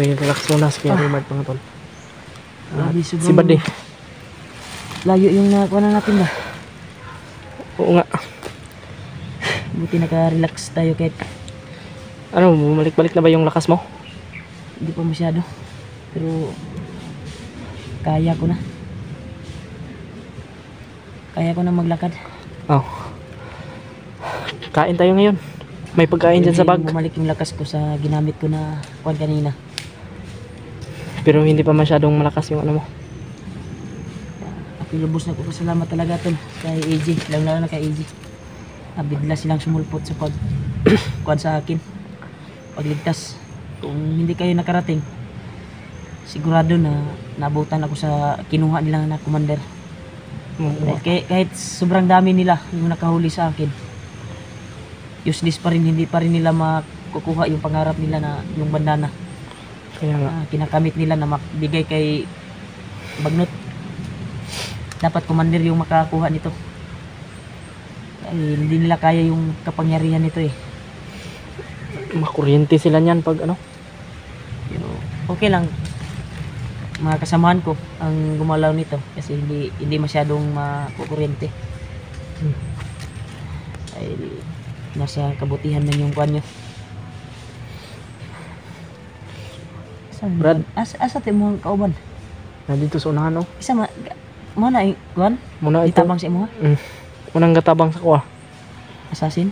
Relax muna si Kuya Rimard mga tol. Grabe, Si sobrang Bade. layo yung nakuha na natin ba? Oo nga. Buti naka-relax tayo kahit Ano, bumalik-balik na ba yung lakas mo? hindi pa masyado. Pero kaya ko na. Kaya ko na maglakad. Oh. Kain tayo ngayon. May pagkain dyan sa bag. Bumalik yung lakas ko sa ginamit ko na kuwan kanina. Pero hindi pa masyadong malakas yung ano mo. Ako lubos na ko pasalamat talaga tol kay AJ. Lalo na kay AJ. Bigla silang sumulpot sa pag kuwan sa akin. Pagligtas. Kung hindi kayo nakarating, sigurado na nabutan ako sa kinuha nila na commander. Kahit sobrang dami nila yung nakahuli sa akin, useless pa rin, hindi pa rin nila makukuha yung pangarap nila na yung bandana. Kaya nga. Kinakamit nila na makbigay kay Bagnot. Dapat commander yung makakuha nito. Ay, hindi nila kaya yung kapangyarihan nito eh. Makuryente sila niyan pag ano. Pero okay lang. Mga kasamahan ko ang gumalaw nito kasi hindi masyadong makukuryente. Ay, nasa kabutihan na yung kwan nyo. Brad. Asa tayo mo kauban? Nandito sa unahan oh. Isa mo na kwan? Muna ito. Itabang sa imo ha? Unang gatabang sa kuha. Assassin?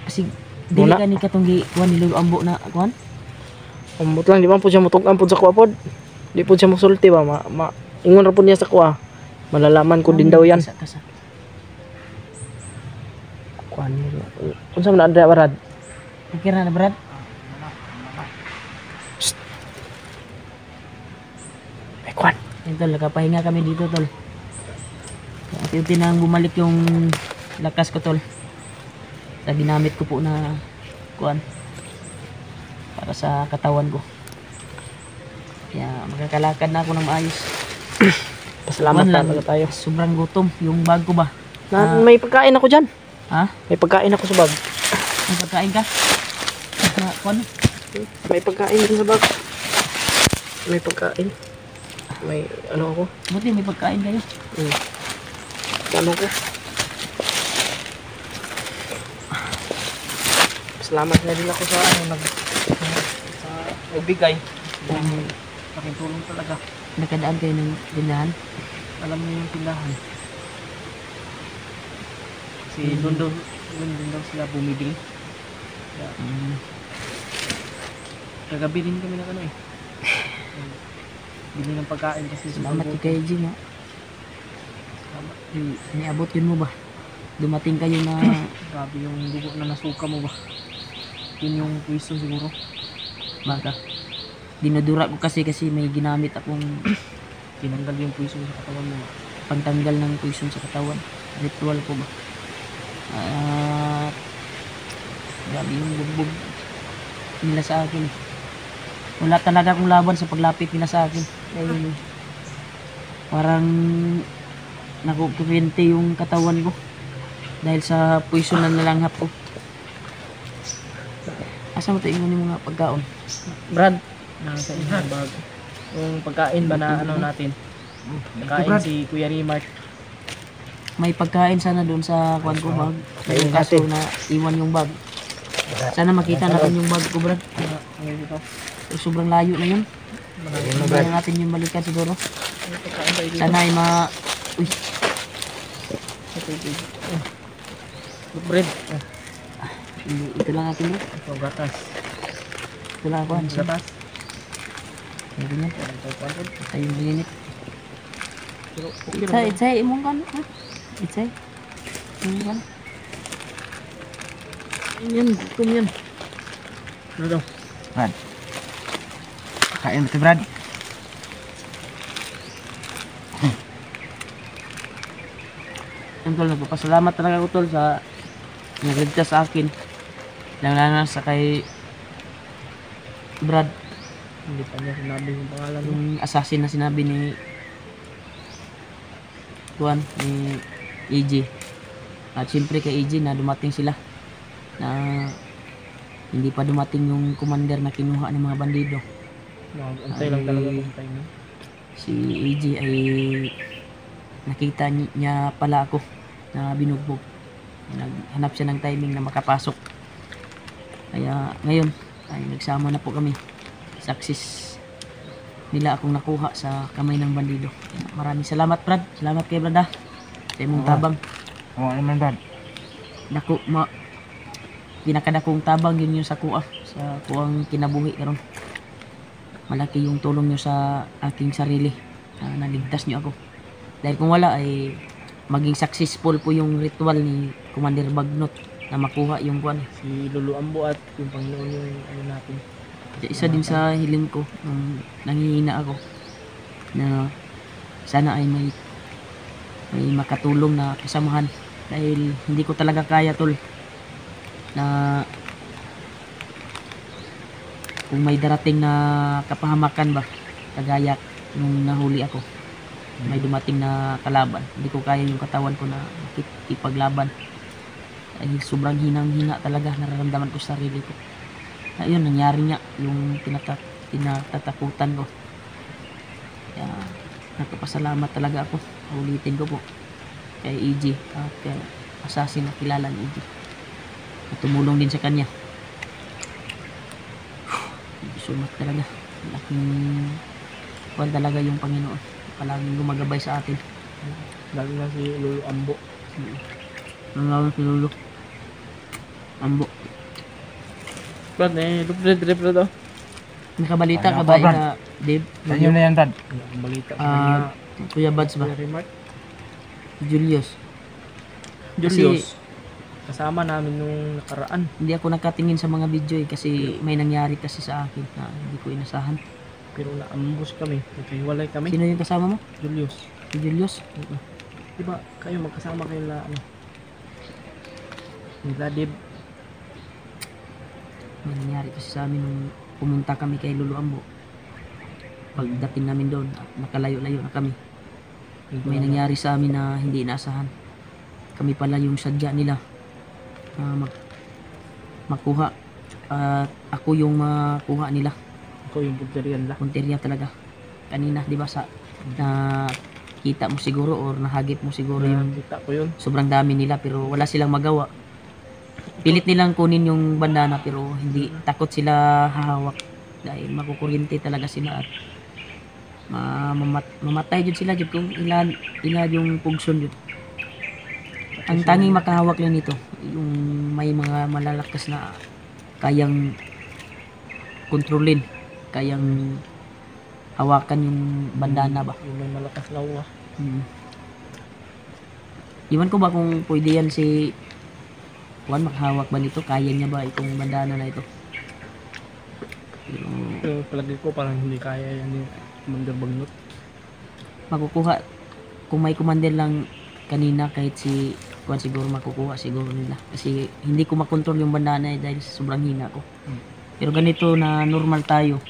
Kasi dili Muna. ka ni katong kwan nilo ambo na kwan? Ambot lang, di ba po siya mutog ampod sa kuha pod. Di po siya musulti ba? Ingon ra po niya sa kuha. Malalaman ko din daw yan. Kasa. Kuan niya. Unsa man na Brad? Okay na Brad? Ay kuan. Yan tol, nakapahinga kami dito tol. Unti-unti nang bumalik yung lakas ko tol. Sa ginamit ko po na kuan para sa katawan ko. Kaya magkakalakad na ako ng maayos. Pasalamat Kuwan lang, talaga tayo. sobrang gutom yung bag ko ba? May pagkain ako diyan. Ha? May pagkain ako sa bag. May pagkain ka? Kuan? May pagkain din sa bag. May pagkain. May ano ako. Buti may pagkain kayo. Ano ko. Salamat na din ako sa nagbigay. Laking tulong talaga. Nakadaan kayo ng tindahan? Alam niyo yung tindahan. Doon daw sila bumibili. Kagabi din kami na ano eh. Bili ng pagkain kasi Salamat kay Jim ha. Niabot yun mo ba? Dumating kayo na grabe yung dugo na nasuka mo ba? Yun yung pwiso siguro. baka. Dinadura ko kasi may ginamit akong Tinanggal yung pwiso sa katawan mo. pantanggal ng poison sa katawan. Ritual ko ba? Grabe yung bugbog nila sa akin. Wala talaga akong laban sa paglapit nila sa akin. Ay, parang nakukuryente yung katawan ko dahil sa poison na nalanghap ko. Asa mo ito yung mga pagkaon? Brad, nasa isang bag. Yung pagkain ba na ano natin? Pagkain si Kuya Rimard. May pagkain sana doon sa kwan ko bag. May Yung kaso atin. na iwan yung bag. Sana makita natin yung bag ko, Brad. Ngayon dito. Sobrang layo na yun. Hindi na natin yung balikan siguro. Sana ay Uy, Bread. ito lang atin bro. Ito, gatas. Ito lang ako. Gatas. Ito yan. Ito yung binginit. Pero okay lang. Itsay, imong kan. Itsay. Imong kan. Yan, gutom yan. Ano daw? Brad. Kain ito, Brad. Yung tol, nagpapasalamat talaga ako tol sa nagligtas sa akin. Lang sa kay Brad. Hindi pa niya sinabi yung pangalan mo. Yung assassin na sinabi ni Tuan, ni AJ. At siyempre kay AJ na dumating sila na hindi pa dumating yung commander na kinuha ng mga bandido. Antay lang talaga kung time. Si AJ ay nakita niya pala ako na binugbog. Naghanap siya ng timing na makapasok. Kaya ngayon ay nagsama na po kami. Success nila akong nakuha sa kamay ng bandido. Kaya maraming salamat, Brad. Salamat kay Brad, sa imong tabang. Oo naman, Brad. Pinakadakong tabang yun yung sa kuha. Sa kuang kinabuhi karon. Malaki yung tulong nyo sa aking sarili. Naligtas nyo ako. Dahil kung wala ay maging successful po yung ritual ni Commander Bagnot na makuha yung kuwan. Si Lolo Ambo at yung Panginoon yung ano natin. Isa din sa hiling ko nung nanghihina ako na sana ay may makatulong na kasamahan dahil hindi ko talaga kaya tol na kung may darating na kapahamakan ba kagaya nung nahuli ako, may dumating na kalaban, hindi ko kaya yung katawan ko na ipaglaban dahil sobrang hinang-hina talaga nararamdaman ko sa sarili ko. Ayun, nangyari nga yung tinatatakutan ko. Kaya nagpapasalamat talaga ako. Ulitin ko po kay EJ at kay assassin na kilala ni EJ. At tumulong din sa kanya. Sumat talaga. Laking kuwan talaga yung Panginoon. Palaging gumagabay sa atin. Lalo na si Lolo Ambo. Lalo si Lolo Ambo. Brad, drip daw. Nakabalita ka Ano ba pa, Brad? na Dave? Sa inyo na yan, Brad. Ang balita. Kuya Buds ba? Remark. Julius. Julius. Kasama namin nung nakaraan. Hindi ako nakatingin sa mga video kasi may nangyari kasi sa akin na hindi ko inasahan. Pero naambus kami. Naghiwalay kami. Sino yung kasama mo? Julius. Si Julius? Diba kayo magkasama kayo na ano? Nila Dib. May nangyari kasi sa amin nung pumunta kami kay Lolo Ambo. Pagdating namin doon, nakalayo-layo na kami. May nangyari sa amin na hindi inaasahan. Kami pala yung sadya nila makuha. At ako yung makuha nila. Ako yung punterian la. Punteriya talaga. Kanina, di ba sa kita mo siguro or nahagip mo siguro yung Kita ko yun. sobrang dami nila pero wala silang magawa. Pilit nilang kunin yung bandana pero hindi, takot sila hahawak dahil makukuryente talaga sila at mamatay jud sila jud kung ilan yung pugson jud. Ang tanging makahawak lang nito yung may mga malalakas na kayang kontrolin, kayang hawakan yung bandana ba. Yung may malakas na uwa. Iwan ko ba kung pwede yan si Juan maghawak ba nito? Kaya niya ba itong bandana na ito? Pero palagi ko parang hindi kaya yan yung Commander Bagnot. Makukuha. Kung may commander lang kanina kahit si Juan siguro makukuha siguro nila. Kasi hindi ko makontrol yung bandana dahil sobrang hina ko. Pero ganito na normal tayo.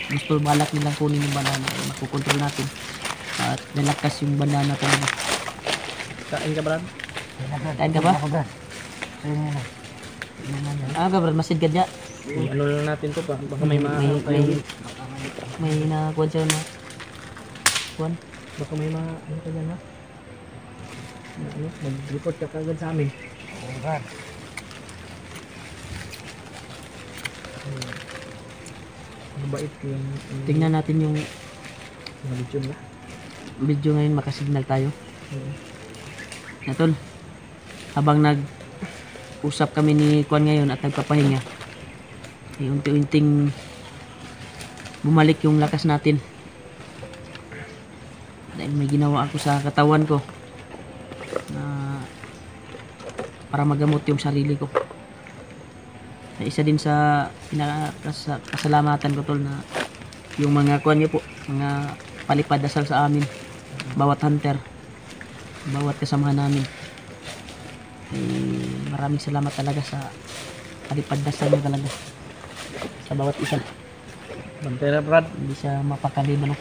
Gusto balak nilang kunin yung bandana. Makukontrol natin. At nalakas yung bandana talaga. Kain ka, Brad? Kain ka ba? Ako, Brad. Sa inyo na. Brad, masid ka dyan. Ano lang natin to pa. Baka may maano tayo. May nakuha siya na Juan. Baka may ano ka dyan ha? Ano, mag-report ka kagad sa amin. Oo, Brad. Mabait yung Tingnan natin yung mga video na. video ngayon, makasignal tayo. Natol, habang nag-usap kami ni Juan ngayon at nagpapahinga, ay unti-unting bumalik yung lakas natin. Dahil may ginawa ako sa katawan ko na para magamot yung sarili ko. Na isa din sa kasalamatan ko tol na yung mga Juan niyo po, mga palipad dasal sa amin, bawat hunter, bawat kasamahan namin. Maraming salamat talaga sa palipad dasal niyo talaga sa bawat isa. Bantera, Brad. Hindi siya mapakaliban, no?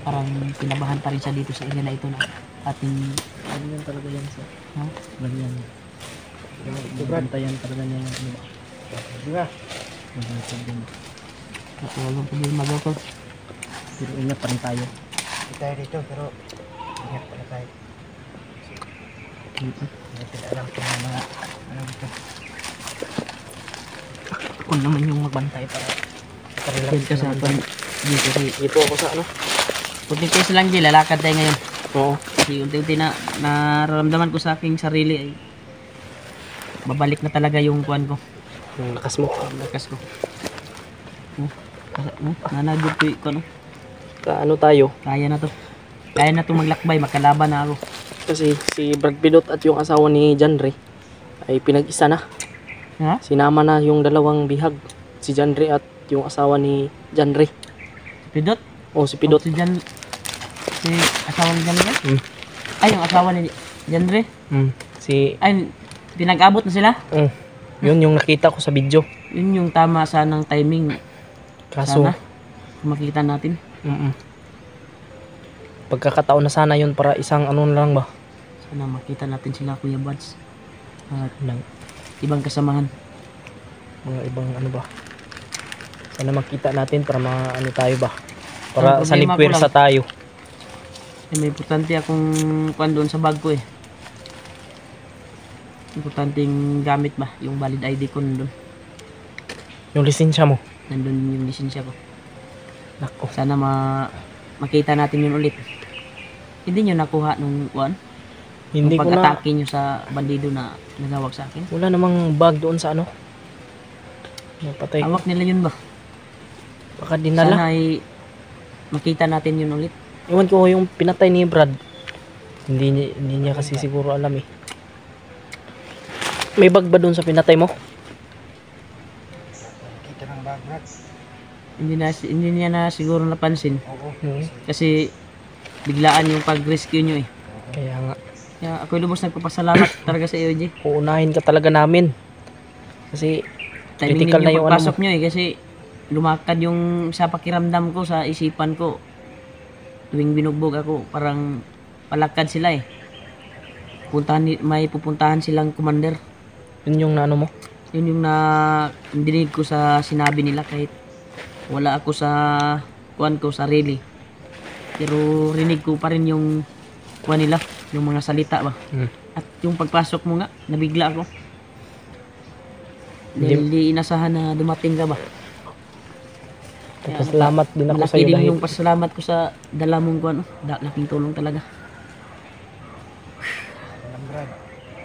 Parang kinabahan pa rin siya dito sa area na ito na ating Ganyan talaga yan siya. ha? Ganyan. Brad, tayan talaga niya yung ano ba? Di ba? Walang problema. At walang problema daw ko. Pero ingat pa rin tayo. Hindi tayo dito, pero ingat pala tayo. Hindi natin alam kung mga ano dito. Ako naman yung magbantay para Relax ka sa akin. Dito kasi Dito ako sa ano. kunting case lang di lalakad tayo ngayon. Oo. Kasi unti-unti na nararamdaman ko sa aking sarili ay babalik na talaga yung kuan ko. Yung lakas mo. Ang lakas ko. Nanagod ko yung kuan. Kaano tayo? Kaya na to. Kaya na to maglakbay, makalaban na ako. Kasi si Brad Pilot at yung asawa ni John Ray ay pinag-isa na. Ha? Sinama na yung dalawang bihag. Si John Ray at yung asawa ni John Ray. Pidot? O si Pilot. Si Jan, si asawa ni Janre? Mm. Ay, yung asawa ni Janre? Si Ay, pinag-abot na sila? yun yung nakita ko sa video. Yun yung tama sanang timing. Kaso Sana, kung makita natin. pagkakataon na sana yun para isang ano na lang ba? Sana makita natin sila, Kuya Buds. At Ng ibang kasamahan. mga ibang ano ba? Sana makita natin para ano tayo ba? Para Ang sa problema ko ligpwersa lang, tayo. may importante akong kuan doon sa bag ko eh. Importanteng gamit ba? Yung valid ID ko nandun. Yung lisensya mo. Nandun yung lisensya ko. Nako. Sana makita natin yun ulit. Hindi nyo nakuha nung kuan? Hindi Yung ko na, pag-atake nyo sa bandido na nagawag sa akin. wala namang bag doon sa ano. Napatay ko. Hawak nila yun ba? Baka dinala. Sana ay makita natin yun ulit. Iwan ko yung pinatay ni Brad. Hindi niya kasi siguro alam eh. May bag ba doon sa pinatay mo? Kita ng bag, Brad. Hindi niya na siguro napansin. Oo. Kasi biglaan yung pag-rescue nyo eh. Kaya nga. Kaya ako'y lubos nagpapasalamat talaga sa iyo, J. Uunahin ka talaga namin. Kasi Timing critical na ninyo yung ano mo. pagpasok nyo eh. Kasi lumakad yung sa pakiramdam ko, sa isipan ko. Tuwing binugbog ako, parang palakad sila eh. May pupuntahan silang commander. Yun yung naano mo. Yun yung dinig ko sa sinabi nila kahit wala ako sa kuan ko sarili. Pero rinig ko pa rin yung kuan nila, yung mga salita ba. At yung pagpasok mo nga, nabigla ako. Dahil di inasahan na dumating ka ba. Salamat din ako sa Malaki iyo din dahil yung pasalamat ko sa dala mong kuan. Laking tulong talaga. Alam, Brad.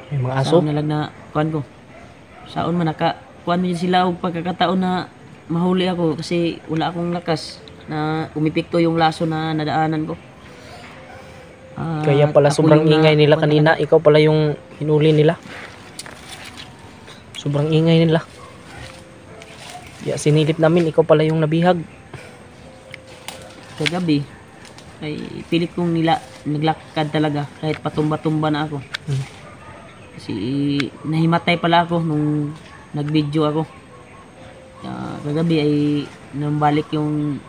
may mga aso. Saon na lang na kuan ko. Saon man kuan din sila og pagkakataon na mahuli ako kasi wala akong lakas na umipikto yung laso na nadaanan ko. Kaya pala Ako sobrang yung ingay nila kuwan kanina. Ikaw pala yung hinuli nila. Sobrang ingay nila. Kaya sinilip namin, ikaw pala yung nabihag. Kagabi ay pilit kong naglakad talaga kahit patumba-tumba na ako. Kasi nahimatay pala ako nung nag-video ako. Kagabi ay nambalik yung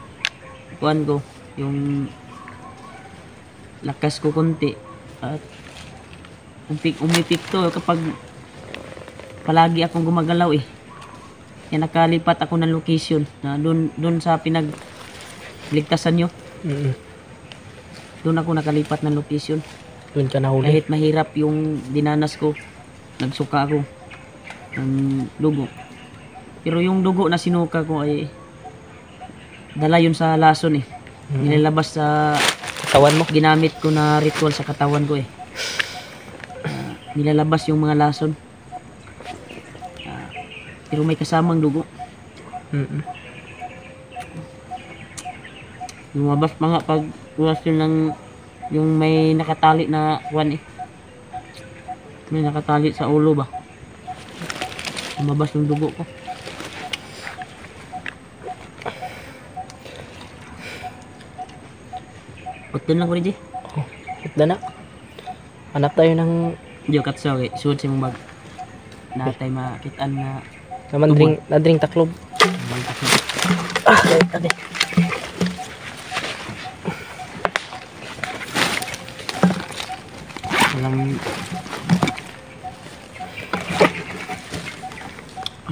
kuan ko, yung lakas ko konti at umipik to kapag palagi akong gumagalaw eh. Kaya nakalipat ako ng location na doon sa pinagligtasan nyo. Doon ako nakalipat ng location. Doon ka nahuli. Kahit mahirap yung dinanas ko, nagsuka ako ng dugo. Pero yung dugo na sinuka ko ay dala yun sa lason eh. Nilalabas sa Katawan mo. ginamit ko na ritual sa katawan ko eh. Nilalabas yung mga lason. Pero may kasamang dugo. Lumabas pa nga pag ulas yun ng yung may nakatali na kuwan eh. May nakatali sa ulo ba? Lumabas yung dugo ko. Pagtun lang ko rin, Jay. Hit na. Hanap tayo ng Diyo katsaw eh. Suod sa mong bag. Natay makitaan na nadring taklob.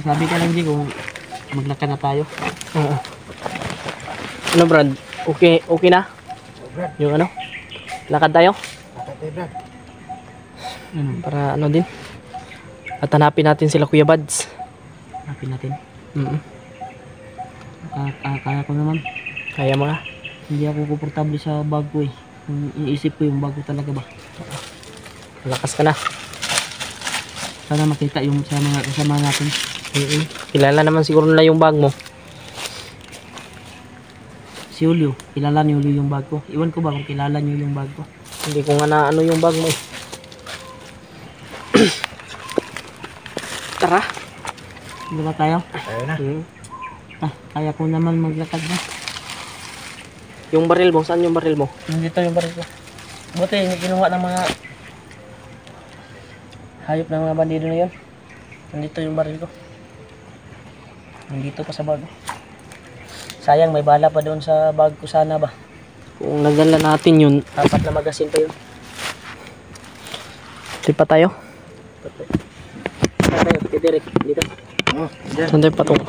Okay. Sabi ka lang, G, kung maglakad na tayo. Oo. Ano Brad? Okay, okay na? So, Brad. Yung ano? Lakad tayo? Lakad tayo, Brad. Ano? Para ano din? At hanapin natin sila Kuya Buds. Hanapin natin. Mm. Kaya ko naman. Kaya mga. Hindi ako komportable sa bag ko eh. Iniisip ko yung bag ko talaga ba. Malakas ka na. Sana makita yung sa mga kasama natin. Kilala naman siguro nila yung bag mo. Si Julio, kilala ni Julio yung bag ko. Iwan ko ba kung kilala niyo yung bag ko? Hindi ko nga na ano yung bag mo eh. Tara. Hindi ba tayo? Tayo na. Kaya ko naman maglakad na. Yung baril mo, saan yung baril mo? Nandito yung baril ko. Buti, hindi kinuha ng mga hayop ng mga bandido na yun. Nandito yung baril ko. Nandito pa sa bag. Sayang, may bala pa doon sa bag ko sana ba. Kung nagdala natin yun, 4 na magasin pa yun. di pa tayo? Saan tayo? Kay Derek, dito. Oh, dyan. Saan tayo patungo?